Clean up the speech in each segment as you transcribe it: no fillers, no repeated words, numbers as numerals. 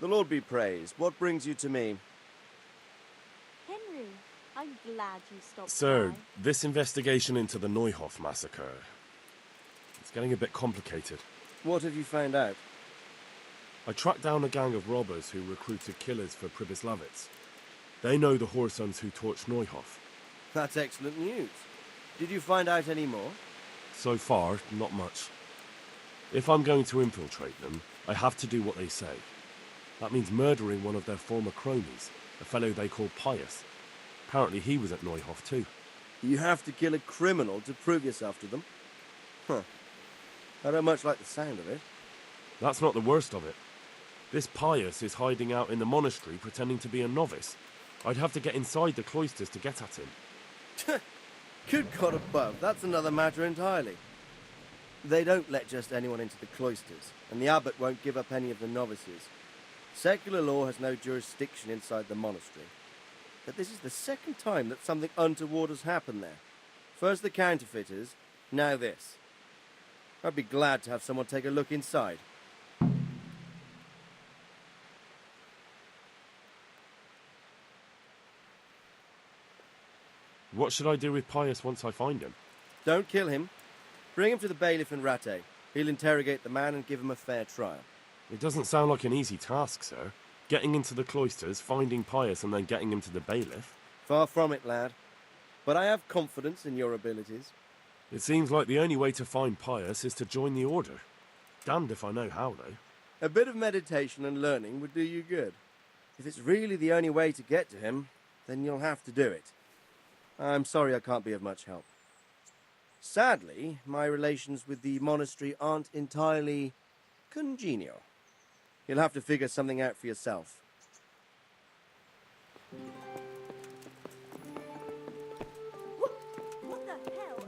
The Lord be praised. What brings you to me? Henry, I'm glad you stopped Sir, by. this investigation into the Neuhoff massacre, it's getting a bit complicated. What have you found out? I tracked down a gang of robbers who recruited killers for Pribyslavitz. They know the whoresons who torched Neuhoff. That's excellent news. Did you find out any more? So far, not much. If I'm going to infiltrate them, I have to do what they say. That means murdering one of their former cronies, a fellow they call Pius. Apparently he was at Neuhoff too. You have to kill a criminal to prove yourself to them? Huh. I don't much like the sound of it. That's not the worst of it. This Pius is hiding out in the monastery pretending to be a novice. I'd have to get inside the cloisters to get at him. Good God above, that's another matter entirely. They don't let just anyone into the cloisters, and the abbot won't give up any of the novices. Secular law has no jurisdiction inside the monastery. But this is the second time that something untoward has happened there. First the counterfeiters, now this. I'd be glad to have someone take a look inside. What should I do with Pius once I find him? Don't kill him. Bring him to the bailiff in Ratte. He'll interrogate the man and give him a fair trial. It doesn't sound like an easy task, sir. Getting into the cloisters, finding Pius, and then getting him to the bailiff. Far from it, lad. But I have confidence in your abilities. It seems like the only way to find Pius is to join the order. Damned if I know how, though. A bit of meditation and learning would do you good. If it's really the only way to get to him, then you'll have to do it. I'm sorry I can't be of much help. Sadly, my relations with the monastery aren't entirely congenial. You'll have to figure something out for yourself. What the hell?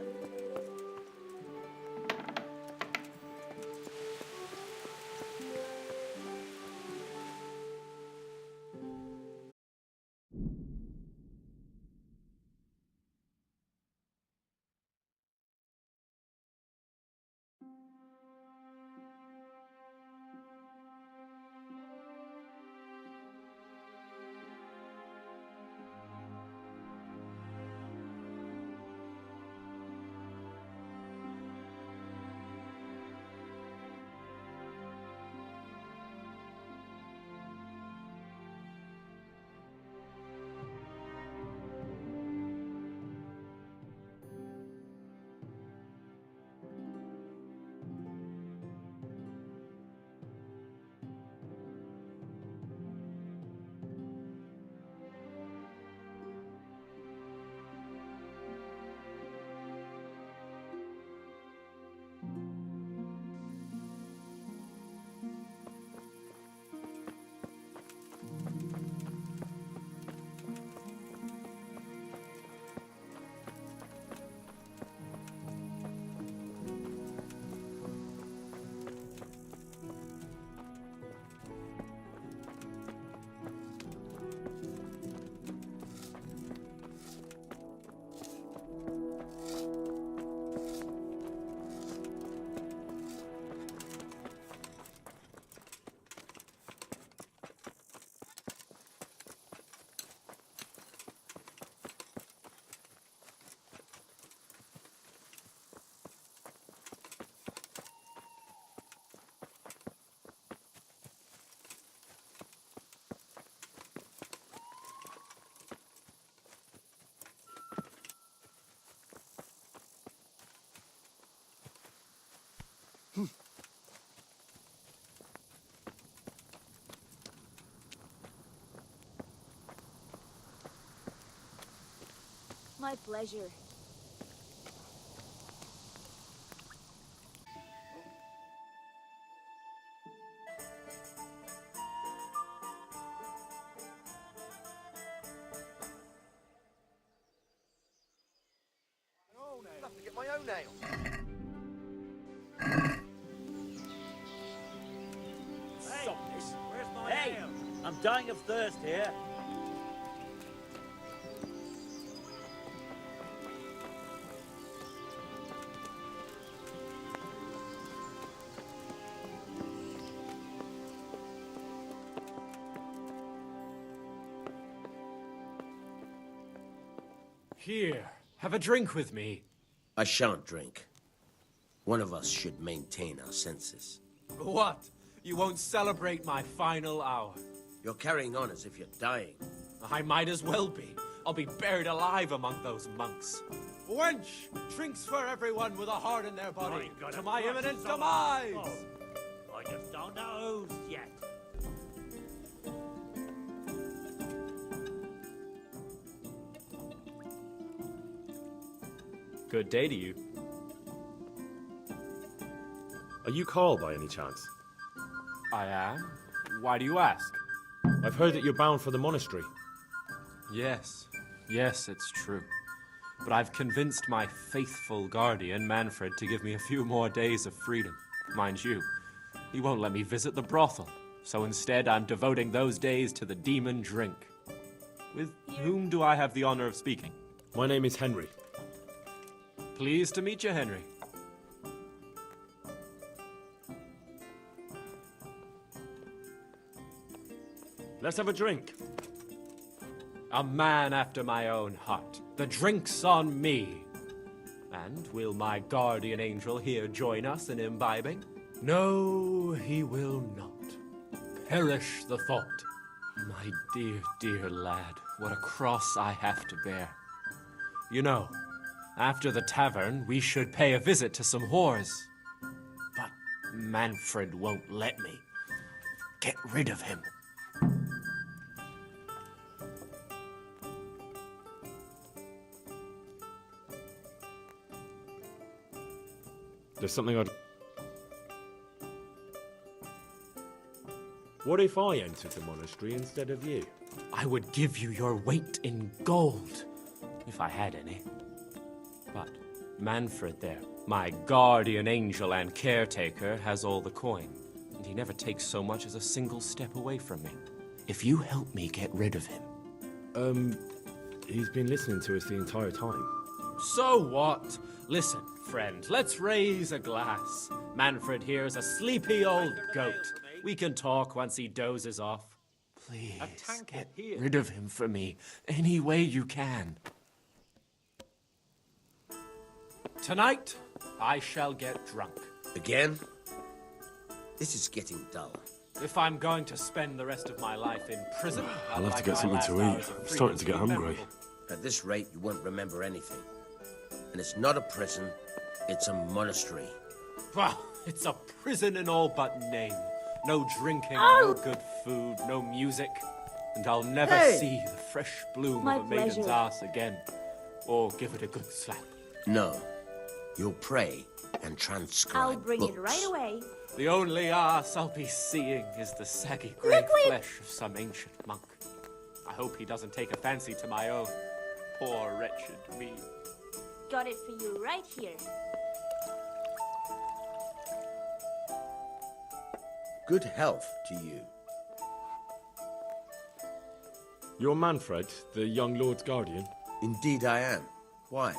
My pleasure. I'll have to get my own nail. Hey, I'm dying of thirst here. Here, have a drink with me. I shan't drink. One of us should maintain our senses. What? You won't celebrate my final hour? You're carrying on as if you're dying. I might as well be. I'll be buried alive among those monks. Wench, drinks for everyone with a heart in their body, to my imminent demise! Oh, I just don't know who's yet. Good day to you. Are you Carl by any chance? I am? Why do you ask? I've heard that you're bound for the monastery. Yes, it's true. But I've convinced my faithful guardian, Manfred, to give me a few more days of freedom. Mind you, he won't let me visit the brothel, so instead I'm devoting those days to the demon drink. With whom do I have the honor of speaking? My name is Henry. Pleased to meet you, Henry. Let's have a drink. A man after my own heart. The drink's on me. And will my guardian angel here join us in imbibing? No, he will not. Perish the thought. My dear, dear lad, what a cross I have to bear. You know, after the tavern, we should pay a visit to some whores. But Manfred won't let me. Get rid of him. There's something I'd... What if I entered the monastery instead of you? I would give you your weight in gold, if I had any. But Manfred there, my guardian angel and caretaker, has all the coin, and he never takes so much as a single step away from me. If you help me get rid of him... He's been listening to us the entire time. So what? Listen, friend, let's raise a glass. Manfred here is a sleepy old goat. We can talk once he dozes off. Please, get rid of him for me, any way you can. Tonight, I shall get drunk. Again? This is getting dull. If I'm going to spend the rest of my life in prison, I'll have to get something to eat. I'm starting to get hungry. At this rate, you won't remember anything. And it's not a prison, it's a monastery. Well, it's a prison in all but name. No drinking, no good food, no music. And I'll never see the fresh bloom My of a maiden's pleasure. ass again. Or give it a good slap. No. You'll pray and transcribe I'll bring books. it right away. The only ass I'll be seeing is the saggy grey Liquid! flesh of some ancient monk. I hope he doesn't take a fancy to my own poor, wretched me. Got it for you right here. Good health to you. You're Manfred, the young lord's guardian? Indeed I am. Why?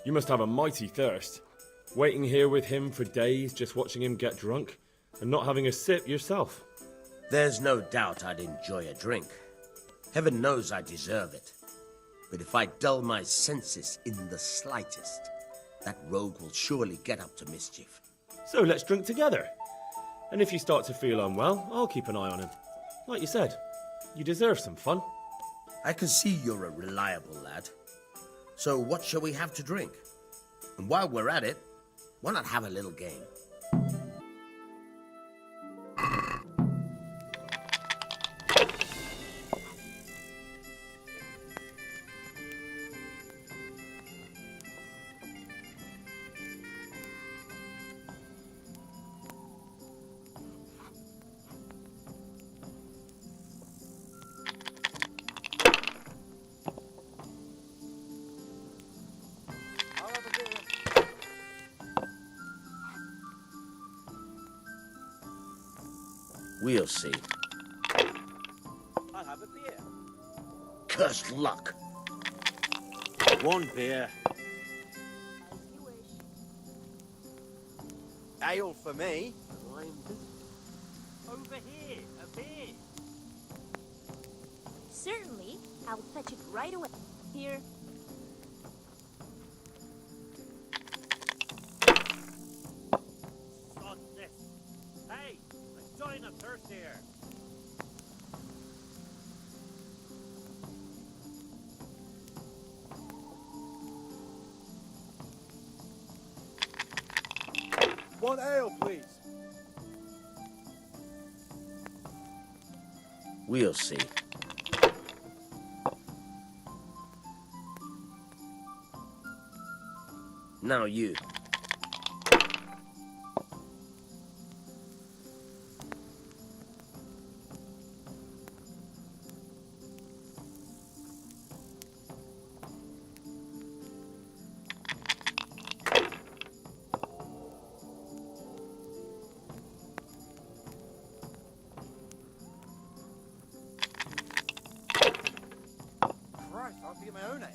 You must have a mighty thirst. Waiting here with him for days, just watching him get drunk, and not having a sip yourself. There's no doubt I'd enjoy a drink. Heaven knows I deserve it. But if I dull my senses in the slightest, that rogue will surely get up to mischief. So let's drink together. And if you start to feel unwell, I'll keep an eye on him. Like you said, you deserve some fun. I can see you're a reliable lad. So what shall we have to drink? And while we're at it, why not have a little game? We'll see. I'll have a beer. Cursed luck. One beer. As you wish. Ale for me. Over here, a beer. Certainly, I'll fetch it right away. Here. Sod this. Hey, I'm dying of thirst here. One ale, please. We'll see. Now you. Christ, I'll have to get my own ale.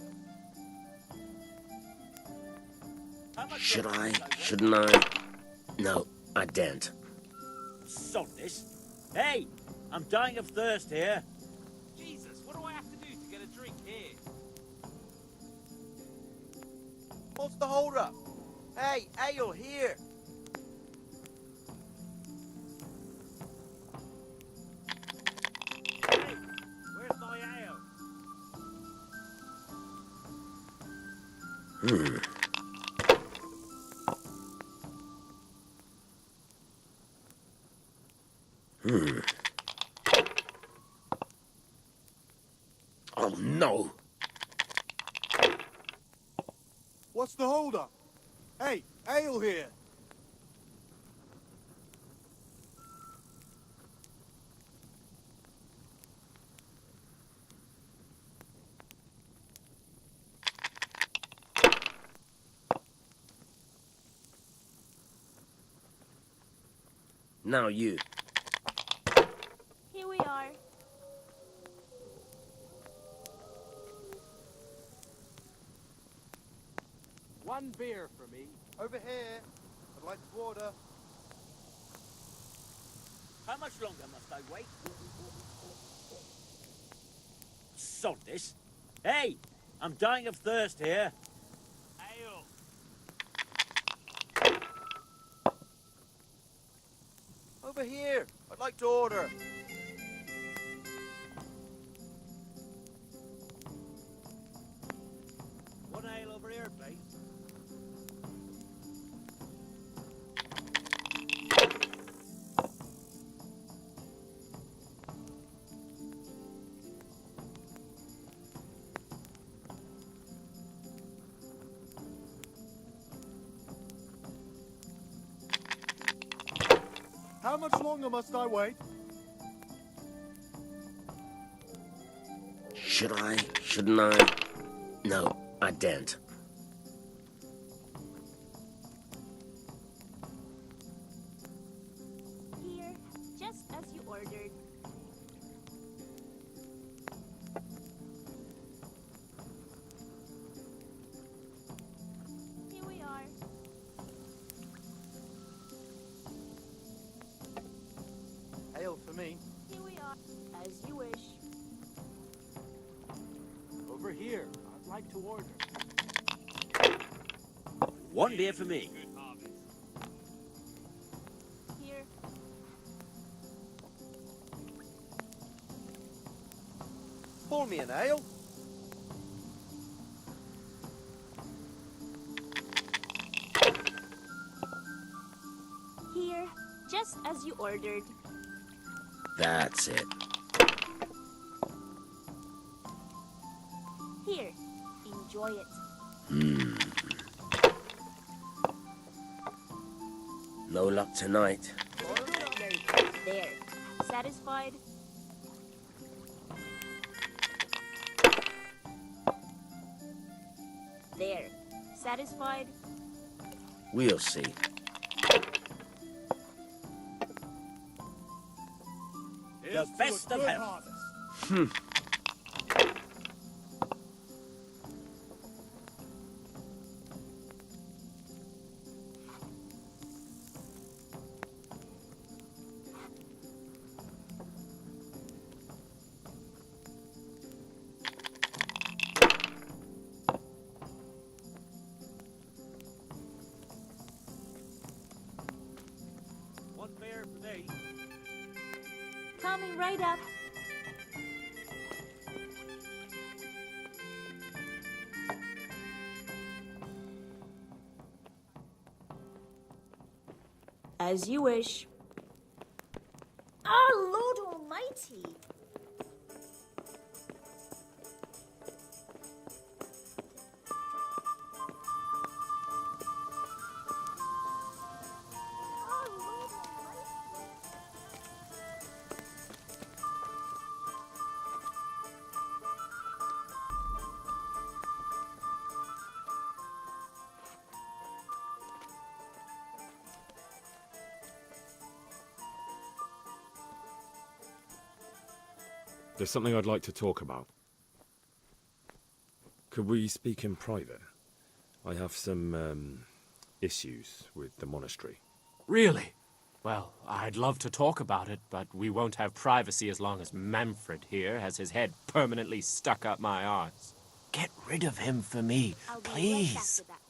How much Should longer I? must wait? Shouldn't I? No, I daren't. Sod this. Hey, I'm dying of thirst here. Jesus, what do I have to do to get a drink here? What's the hold up? Hey, ale here. Hey, where's my ale? Oh no! What's the hold up? Hey, ale here. Now you. Here we are. One beer for me. Over here. I'd like to order. How much longer must I wait? Sod this. Hey, I'm dying of thirst here. Ale. Over here. I'd like to order. One ale over here, please. How much longer must I wait? Should I? Shouldn't I? No, I daren't. Here, just as you ordered. Here we are. Ale for me. Here we are. As you wish. Over here. I'd like to order. One beer for me. Here. Pour me an ale. Here, just as you ordered. That's it. Here, enjoy it. No luck tonight. There. Satisfied? There. Satisfied? We'll see. The best of health. Coming right up. As you wish. Our Lord Almighty! There's something I'd like to talk about. Could we speak in private? I have some, issues with the monastery. Really? Well, I'd love to talk about it, but we won't have privacy as long as Manfred here has his head permanently stuck up my arse. Get rid of him for me, I'll be right back please. with that.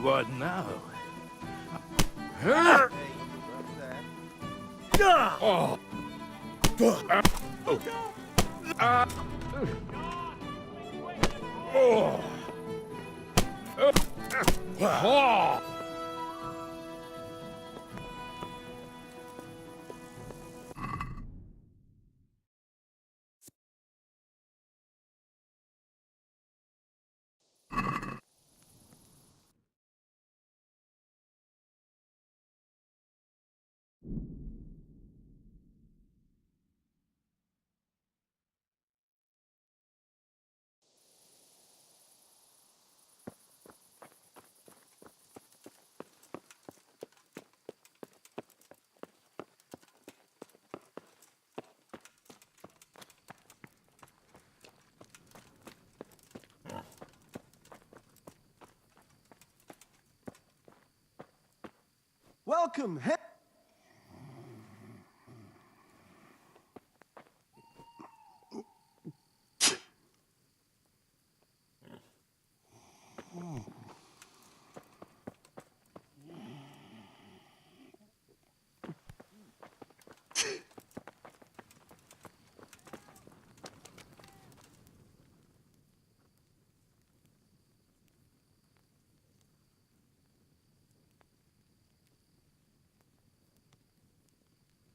What now? Welcome,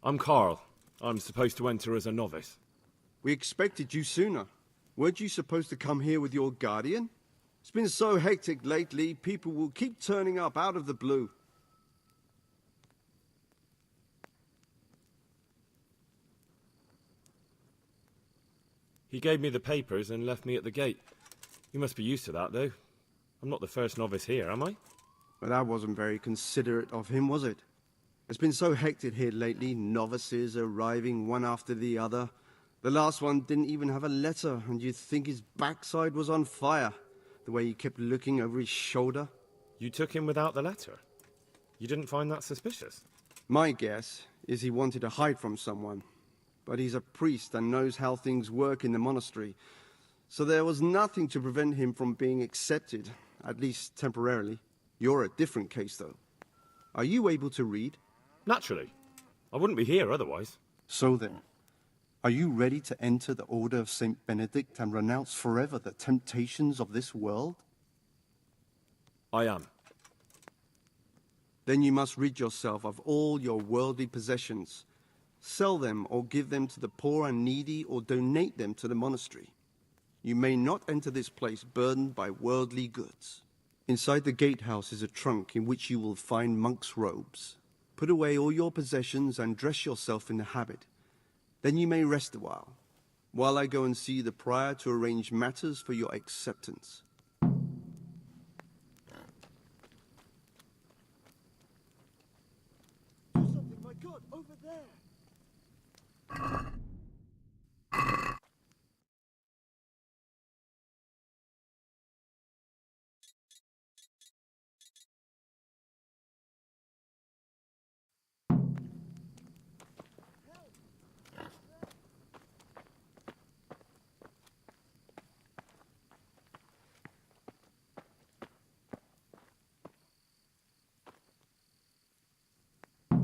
I'm Carl. I'm supposed to enter as a novice. We expected you sooner. Weren't you supposed to come here with your guardian? It's been so hectic lately, people will keep turning up out of the blue. He gave me the papers and left me at the gate. You must be used to that, though. I'm not the first novice here, am I? But that wasn't very considerate of him, was it? It's been so hectic here lately, novices arriving one after the other. The last one didn't even have a letter, and you'd think his backside was on fire, the way he kept looking over his shoulder. You took him without the letter? You didn't find that suspicious? My guess is he wanted to hide from someone. But he's a priest and knows how things work in the monastery. So there was nothing to prevent him from being accepted, at least temporarily. You're a different case, though. Are you able to read? Naturally. I wouldn't be here otherwise. So then, are you ready to enter the Order of St. Benedict and renounce forever the temptations of this world? I am. Then you must rid yourself of all your worldly possessions. Sell them or give them to the poor and needy or donate them to the monastery. You may not enter this place burdened by worldly goods. Inside the gatehouse is a trunk in which you will find monks' robes. Put away all your possessions and dress yourself in the habit. Then you may rest a while I go and see the prior to arrange matters for your acceptance. Do something, my God, over there!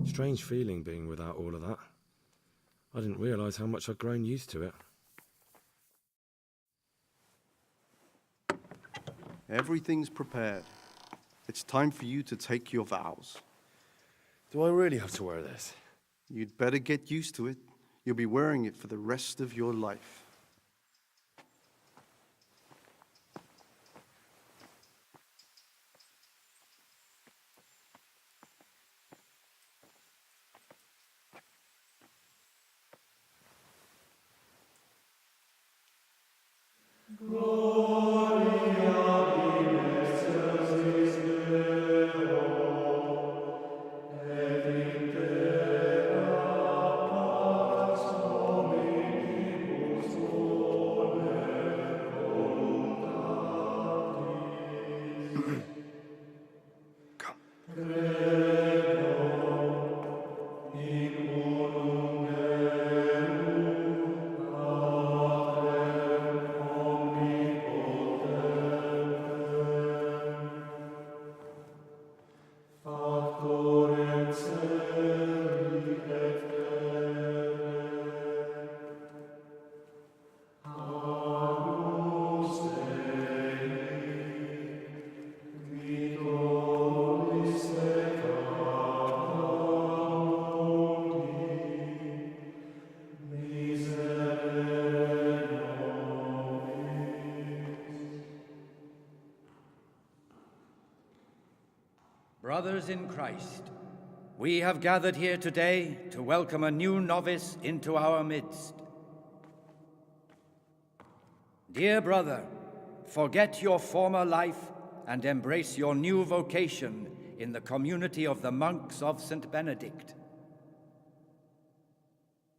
Strange feeling being without all of that. I didn't realise how much I'd grown used to it. Everything's prepared. It's time for you to take your vows. Do I really have to wear this? You'd better get used to it. You'll be wearing it for the rest of your life. Brothers in Christ, we have gathered here today to welcome a new novice into our midst. Dear brother, forget your former life and embrace your new vocation in the community of the monks of St. Benedict.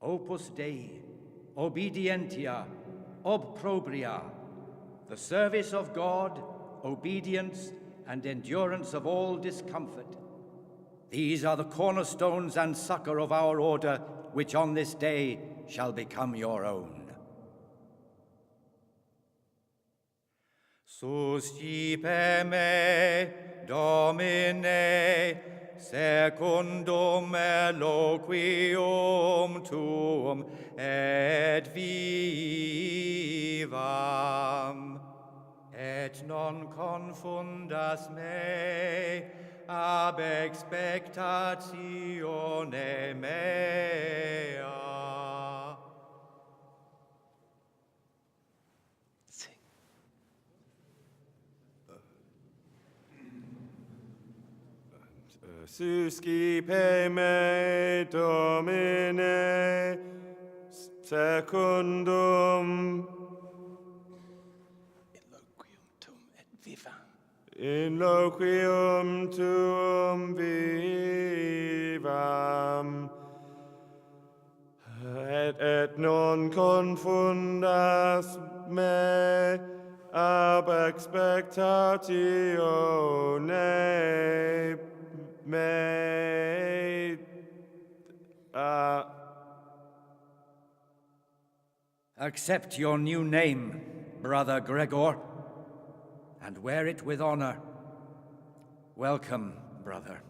Opus Dei, obedientia, obprobria, the service of God, obedience, and endurance of all discomfort. These are the cornerstones and succor of our order, which on this day shall become your own. Suscipe me, Domine, secundum eloquium tuum, et vivam. Et non confundas me ab expectatione mea. Suscipe me, Domine, secundum in loquium tuum vivam, et non confundas me ab expectatione mea. Accept your new name, Brother Gregor, and wear it with honor. Welcome, brother.